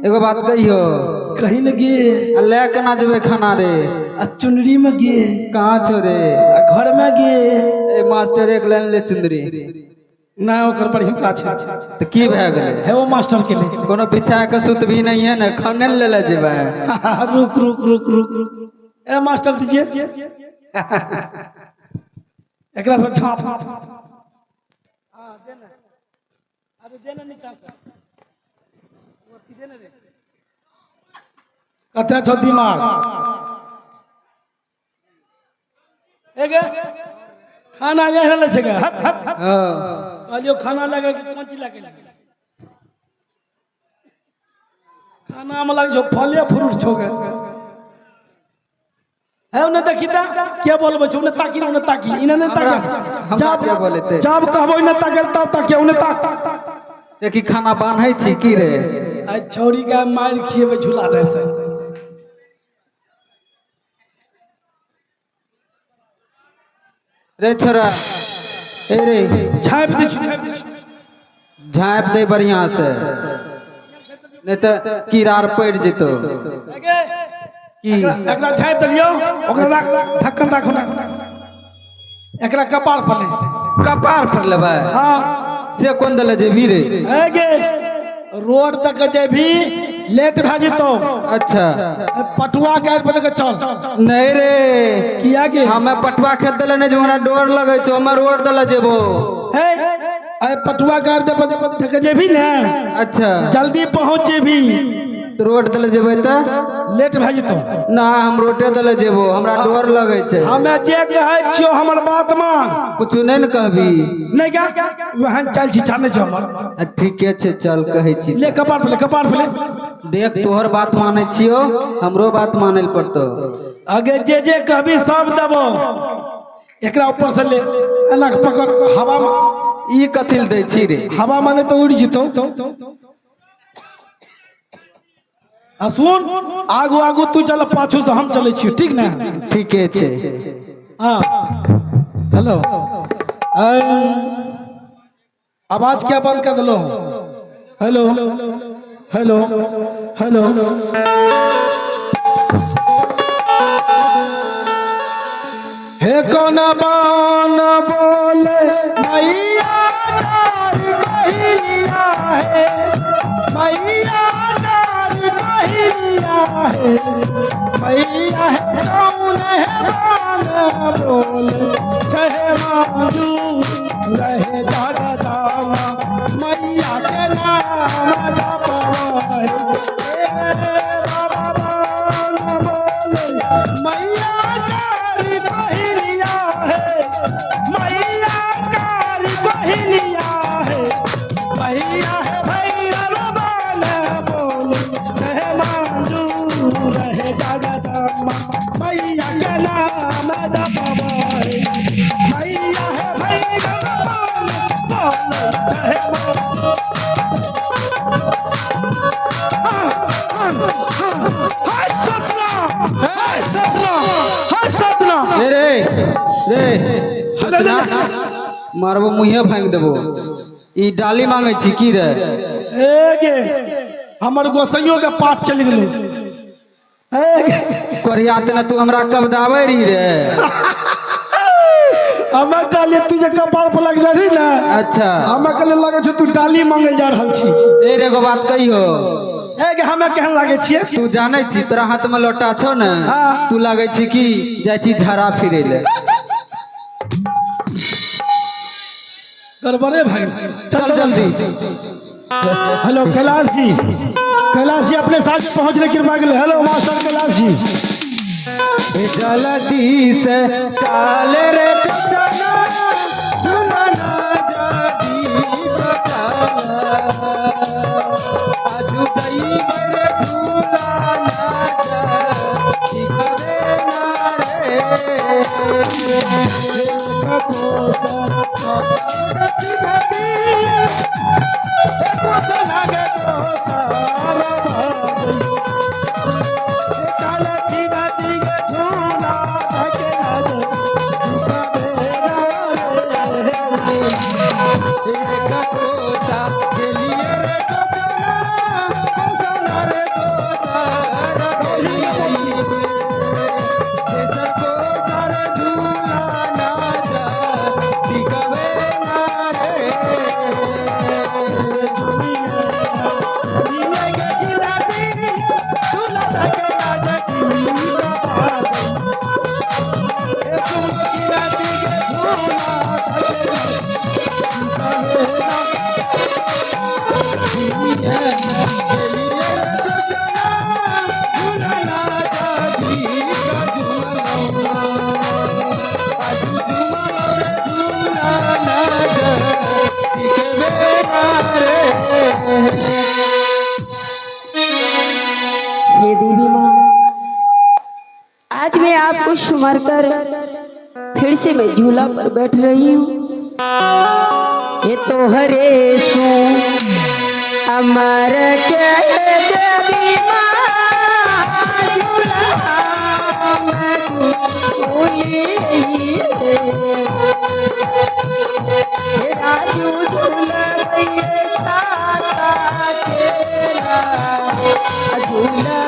एगो बात कहियो कहीं न गे ले केना जेबे खाना रे चुनरी में गे कहाँ छो रे घर में गे ए मास्टर एक लाइन ले चुंदरी ना ओकर पर हिंका छै तो की भए गेलै है वो मास्टर के लिए कोनो बिछा के सुत भी नहीं है ना खाने ले ले जेबे रुक रुक रुक रुक ए मास्टर दीजिए एकरा से छाप हां देना अरे देना निकाल वो देना रे कते छो दिमाग एगे खाना यही ले छे हां कहलियो खाना लगे कौन चीज लगे खाना में लगे जो फले फ्रूट छोगे है उन्हें देखिता क्या बोलबे छ उन्हें ताकी उन्हें ताकी इने ने ताकी हम क्या बोलते जब कहबो इने ताके तब ताके उन्हें ताक देखी खाना बान्है छी की रे आ छौरी का मार खिएबे झूला दे से रे छोरा ए रे छाप दे झाँप दे बढ़िया से नहीं तो कीड़ार पड़ जेतो की एकरा छाप दलियो ओकरा ढक्कन राखो ना एकरा कपार पर ले कपार पर लेबे हां से कोन दले जेबी रे गे रोड तक जेबी लेट भ जेतो अच्छा पटुआ गाड़ पर के चल नहीं रे किया गे हमें पटवा खेत दले ने जो हमरा डोर लगे छो हम रोड दले जेबो हे अरे पटुआ गाड़ दे तक जेबी ना अच्छा जल्दी पहुंच जेबी तो रोड दले जेबे त लेट भ जेतो ना हम रोटे दले जेबो हमरा डोर लगे छे हमें जे कहै छियो हमर बात मान कुछ नहीं न कहबी नहीं क्या वहन चल छी जाने छ हमर ठीके छे चल कहै छी ले कपार पर ले देख तोहर बात माने छियो हमरो बात माने ल पड़तो आगे जे कहबी सब देबो एकरा ऊपर से ले एना पकड़ हवा में ई कथिल दै छी रे हवा माने तो उड़ जितो आ सुन आगू आगू तू चल पाछू से हम चले छी ठीक ना ठीके छे हां हेलो आवाज क्या बंद कर दलो हेलो हेलो हेलो हे कौन बान बोले मैया नार कहिया है मैया नार कहिया है मैया है कौन है बान बोले छह मांजू रहे दादा दामा मैया के नाम जपवाए बाबा बान बोले मैया कारी कहिया है मैया कारी कहिया है मैया है भैरव बान बोले रहे मांजू रहे दादा दामा मैया के नाम जपवाए मैया है भैरव बान बोले रहे हाय सपना रे रे सपना मारबो मुहे फेंक देबो ई डाली मांगे छी की रे ए गे हमर गोसैयो के पाठ चल गेलो ए गे कोरिया त तू हमरा कब दावे रही रे हमें कहले तू जे कपार पर लग जा रही ना अच्छा हमें कहले लागे छ तू डाली मांगे जा रहल छी ए रे एगो बात कहियो ए गे हमें कहन लागे छिए तू जाने छी तोरा हाथ में लोटा छौ न हाँ। तू लागे छी की जाय छी झाड़ा फिरे ले गड़बड़े भाग चल जल्दी हेलो कैलाश जी अपने साथ में पहुंचने की कृपा के लिए हेलो मास्टर कैलाश जी जल्दी से चाल रे चना सुनना जादी आजू दई बड़े झूला ना दिखरे ना मारकर फिर से मैं झूला पर बैठ रही हूँ। ये तो हरे सू अमर के देवी माँ झूला में झूली राजू झूला झूला झूला